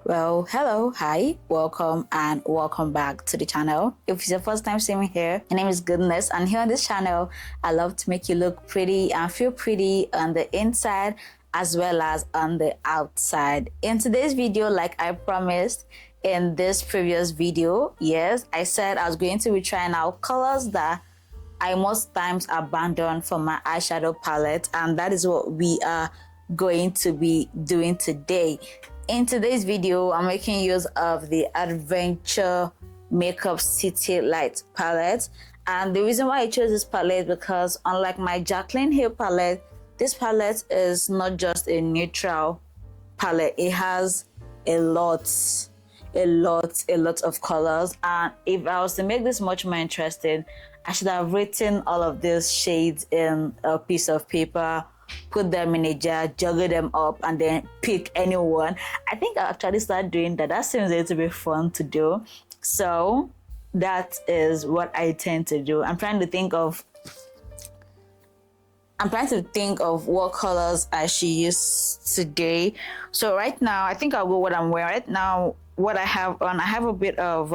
Well, hello, hi, welcome and welcome back to the channel. If it's your first time seeing me here, my name is Goodness, and here on this channel I love to make you look pretty and feel pretty on the inside as well as on the outside. In today's video, like I promised in this previous video, yes, I said I was going to be trying out colors that I most times abandon from my eyeshadow palette, and that is what we are going to be doing today. In today's video, I'm making use of the Adventure Makeup City Light palette, and the reason why I chose this palette because unlike my Jaclyn Hill palette, this palette is not just a neutral palette. It has a lot of colors, and if I was to make this much more interesting, I should have written all of these shades in a piece of paper, put them in a jar, juggle them up, and then pick any one. I think I'll actually start doing that. That seems a little bit fun to do. So that is what I tend to do. I'm trying to think of what colors I should use today. So right now, I think I'll go what I'm wearing. Right now, what I have on, I have a bit of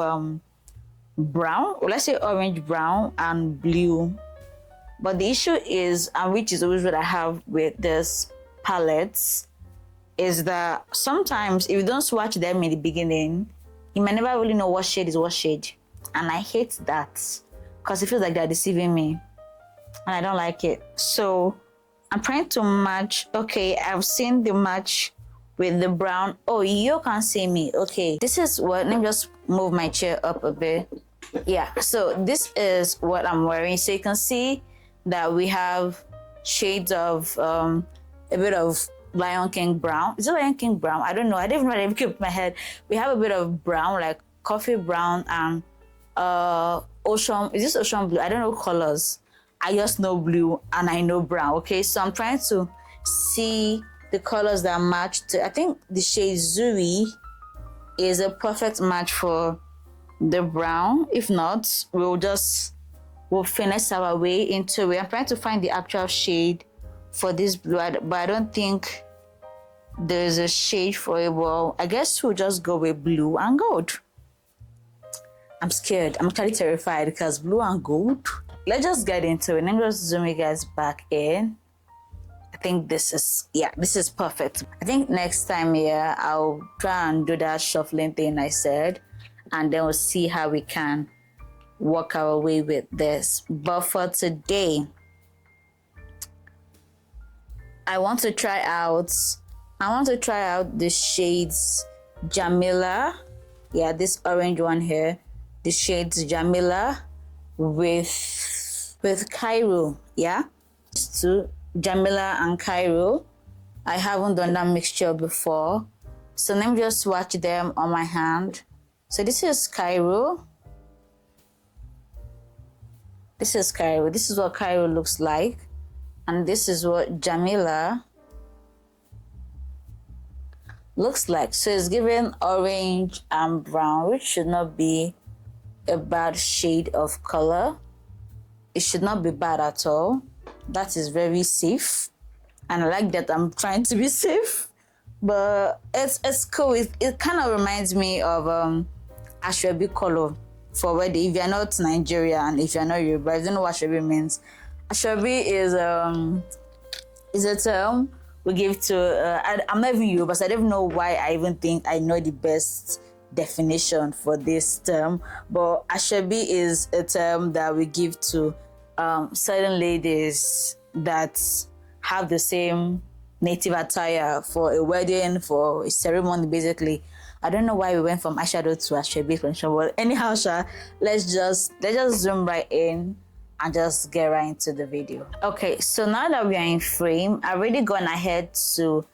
brown, or let's say orange brown and blue. But the issue is, and which is always what I have with this palettes, is that sometimes if you don't swatch them in the beginning, you might never really know what shade is what shade. And I hate that because it feels like they're deceiving me and I don't like it. So I'm trying to match. Okay, I've seen the match with the brown. Oh, you can see me. Okay, this is what, let me just move my chair up a bit. Yeah, so this is what I'm wearing. So you can see that we have shades of a bit of Lion King brown. Is it Lion King brown? I don't know. I didn't even know I keep my head. We have a bit of brown, like coffee brown, and ocean. Is this ocean blue? I don't know colors. I just know blue and I know brown. Okay, so I'm trying to see the colors that match to. I think the shade Zuri is a perfect match for the brown. If not, we'll finesse our way into it. I'm trying to find the actual shade for this blue, but I don't think there's a shade for it. Well, I guess we'll just go with blue and gold. I'm scared. I'm actually terrified because blue and gold. Let's just get into it. Let me just zoom you guys back in. I think this is perfect. I think next time here, I'll try and do that shuffling thing I said, and then we'll see how we can work our way with this. But for today, I want to try out the shades Jamila. Yeah, this orange one here, the shades Jamila with Cairo. Yeah, to Jamila and Cairo. I haven't done that mixture before, so let me just swatch them on my hand. So this is Cairo. This is Cairo. This is what Cairo looks like. And this is what Jamila looks like. So it's given orange and brown, which should not be a bad shade of color. It should not be bad at all. That is very safe. And I like that I'm trying to be safe. But it's cool. It kind of reminds me of Ashwebi color. For wedding, if you're not Nigerian, if you're not Yoruba, I don't know what Ashwebi means. Ashwebi is a term we give to. I'm not even Yoruba, so I don't know why I even think I know the best definition for this term. But Ashwebi is a term that we give to certain ladies that have the same native attire for a wedding, for a ceremony, basically. I don't know why we went from eyeshadow to Ashwebi, but anyhow, let's just zoom right in and just get right into the video. Okay, so now that we are in frame, I've already gone ahead to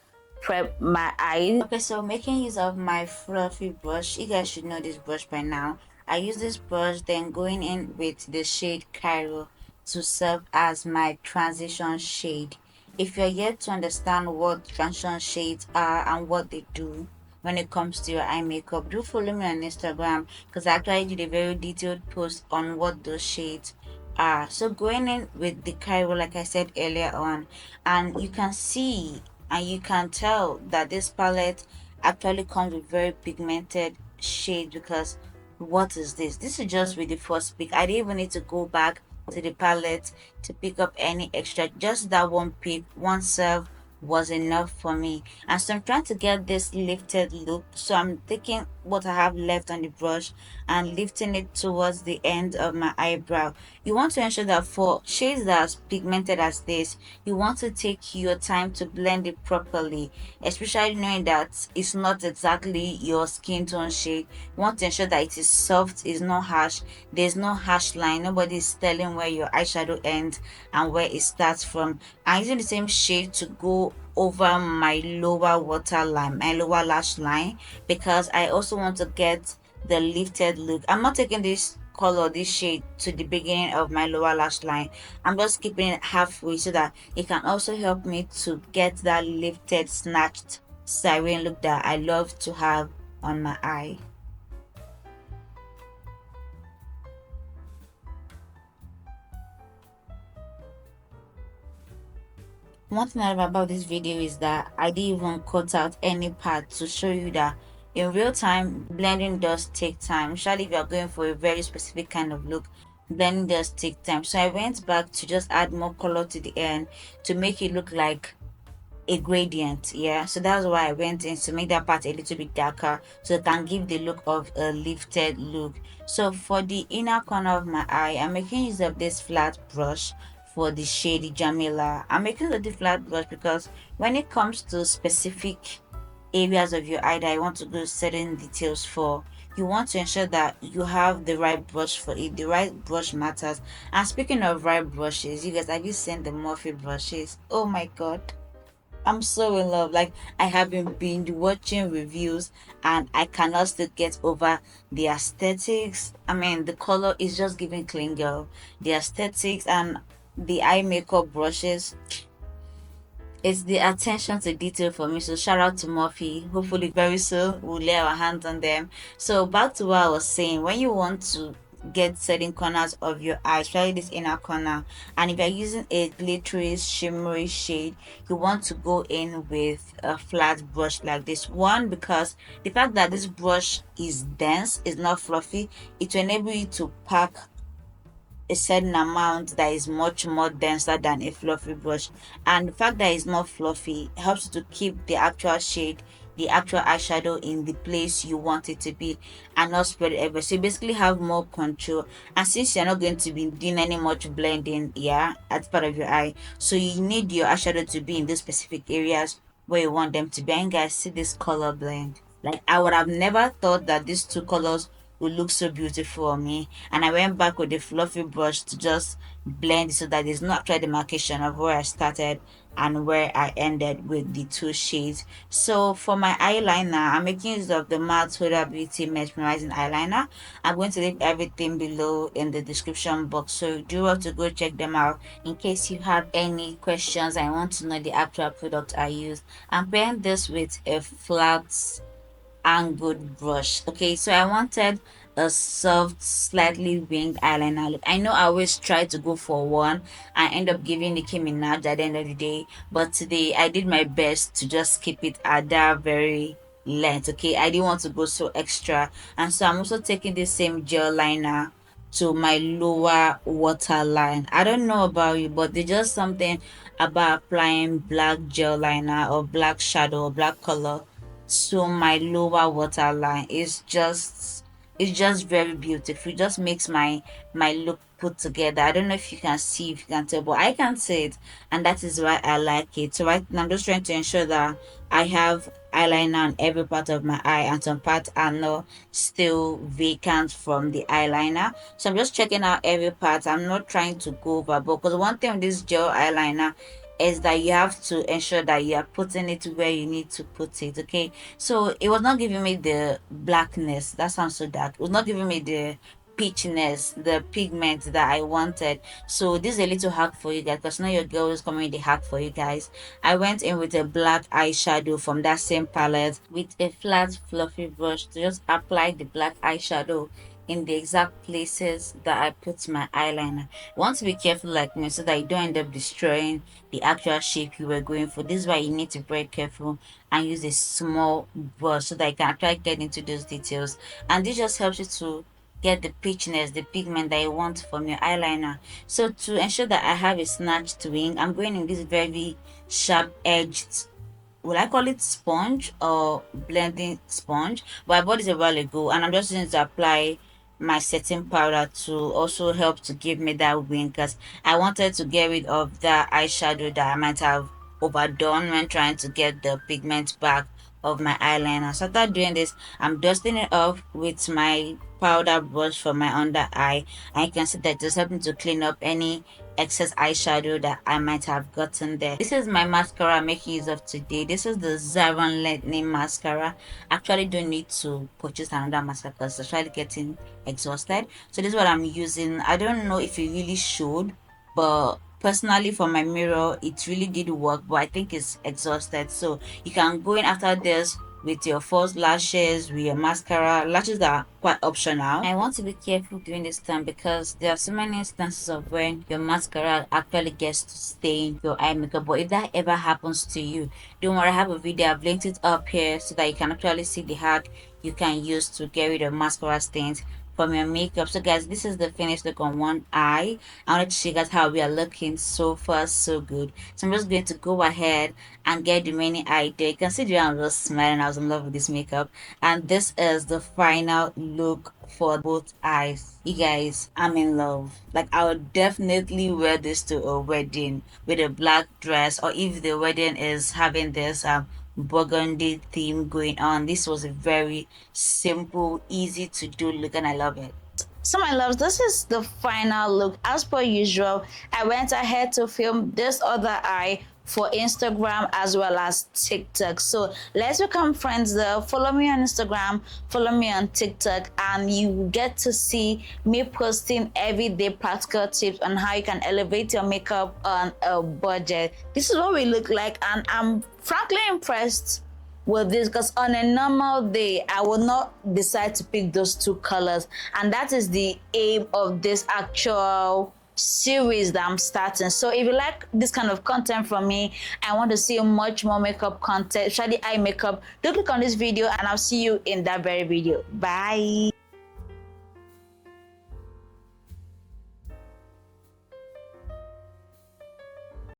prep my eyes. Okay, so making use of my fluffy brush. You guys should know this brush by now. I use this brush, then going in with the shade Cairo to serve as my transition shade. If you're yet to understand what transition shades are and what they do when it comes to your eye makeup, do follow me on Instagram because I actually did a very detailed post on what those shades are. So going in with the Cairo, like I said earlier on, and you can see and you can tell that this palette actually comes with very pigmented shade. Because what is this? This is just with the first pick. I didn't even need to go back to the palette to pick up any extra. Just that one pick, one serve was enough for me. And so I'm trying to get this lifted look. So I'm taking what I have left on the brush and lifting it towards the end of my eyebrow. You want to ensure that for shades that are as pigmented as this, you want to take your time to blend it properly, especially knowing that it's not exactly your skin tone shade. You want to ensure that it is soft, it's not harsh, there's no harsh line, nobody is telling where your eyeshadow ends and where it starts from. I'm using the same shade to go over my lower waterline, my lower lash line, because I also want to get the lifted look. I'm not taking this color, this shade, to the beginning of my lower lash line. I'm just keeping it halfway so that it can also help me to get that lifted, snatched siren look that I love to have on my eye. One thing I love about this video is that I didn't even cut out any part to show you that in real time blending does take time, especially if you're going for a very specific kind of look. Blending does take time, so I went back to just add more color to the end to make it look like a gradient. Yeah, so that's why I went in to make that part a little bit darker so it can give the look of a lifted look. So for the inner corner of my eye, I'm making use of this flat brush for the shade Jamila. I'm making use of the flat brush because when it comes to specific areas of your eye that I want to do certain details for, you want to ensure that you have the right brush for it. The right brush matters. And speaking of right brushes, you guys, have you seen the Morphe brushes? Oh my god, I'm so in love. Like, I have been binge watching reviews and I cannot still get over the aesthetics. I mean, the color is just giving clean girl. The aesthetics and the eye makeup brushes, it's the attention to detail for me. So shout out to Morphe. Hopefully very soon we'll lay our hands on them. So back to what I was saying. When you want to get certain corners of your eye, especially this inner corner, and if you're using a glittery shimmery shade, you want to go in with a flat brush like this one, because the fact that this brush is dense, is not fluffy, it will enable you to pack a certain amount that is much more denser than a fluffy brush. And the fact that it's not fluffy helps you to keep the actual shade, the actual eyeshadow, in the place you want it to be and not spread it everywhere. So you basically have more control. And since you're not going to be doing any much blending, yeah, at part of your eye, so you need your eyeshadow to be in those specific areas where you want them to be. And guys, see this color blend. Like, I would have never thought that these two colors would look so beautiful on me. And I went back with the fluffy brush to just blend so that there's no actual demarcation of where I started and where I ended with the two shades. So for my eyeliner, I'm making use of the matte HudaBeauty mesmerizing eyeliner. I'm going to leave everything below in the description box, so do want to go check them out in case you have any questions and want to know the actual product I use. I'm pairing this with a flat angled brush. Okay, so I wanted a soft, slightly winged eyeliner look. I know I always try to go for one. I end up giving Nicki Minaj at the end of the day, but today I did my best to just keep it at that very length. Okay, I didn't want to go so extra, and so I'm also taking the same gel liner to my lower waterline. I don't know about you, but there's just something about applying black gel liner or black shadow or black color to my lower waterline. It's just very beautiful. It just makes my look put together. I don't know if you can see, if you can tell, but I can see it, and that is why I like it. So right now I'm just trying to ensure that I have eyeliner on every part of my eye and some parts are not still vacant from the eyeliner. So I'm just checking out every part. I'm not trying to go overboard, because one thing with this gel eyeliner is that you have to ensure that you are putting it where you need to put it. Okay, so it was not giving me the blackness, that sounds so dark. It was not giving me the peachiness, the pigment that I wanted. So this is a little hack for you guys, because now your girl is coming with the hack for you guys. I went in with a black eyeshadow from that same palette with a flat fluffy brush to just apply the black eyeshadow in the exact places that I put my eyeliner. You want to be careful like me so that you don't end up destroying the actual shape you were going for. This is why you need to be very careful and use a small brush so that you can actually get into those details. And this just helps you to get the pitchiness, the pigment that you want from your eyeliner. So to ensure that I have a snatched wing, I'm going in this very sharp edged, will I call it sponge or blending sponge? But I bought this a while ago and I'm just going to apply my setting powder to also help to give me that wing, because I wanted to get rid of that eyeshadow that I might have overdone when trying to get the pigment back of my eyeliner. So after doing this, I'm dusting it off with my powder brush for my under eye, and you can see that it's helping to clean up any excess eyeshadow that I might have gotten there. This is my mascara I'm making use of today. This is the Zaron Lengthening mascara. Actually don't need to purchase another mascara because it's actually getting exhausted. So this is what I'm using. I don't know if it really should, but personally for my mirror it really did work, but I think it's exhausted. So you can go in after this with your false lashes, with your mascara. Lashes are quite optional. I want to be careful during this time because there are so many instances of when your mascara actually gets to stain your eye makeup. But if that ever happens to you, don't worry, I have a video, I've linked it up here so that you can actually see the hack you can use to get rid of mascara stains from your makeup. So guys, this is the finished look on one eye. I wanted to show you guys how we are looking so far, so good. So I'm just going to go ahead and get the remaining eye there. You can see the I'm just smiling. I was in love with this makeup, and this is the final look for both eyes. You guys, I'm in love. Like, I would definitely wear this to a wedding with a black dress, or if the wedding is having this burgundy theme going on. This was a very simple, easy to do look, and I love it. So my loves, this is the final look. As per usual, I went ahead to film this other eye for Instagram as well as TikTok. So let's become friends there. Follow me on Instagram, follow me on TikTok, and you get to see me posting everyday practical tips on how you can elevate your makeup on a budget. This is what we look like, and I'm frankly impressed with this because on a normal day I will not decide to pick those two colors, and that is the aim of this actual series that I'm starting. So if you like this kind of content from me, I want to see much more makeup content, especially eye makeup, do click on this video and I'll see you in that very video. Bye.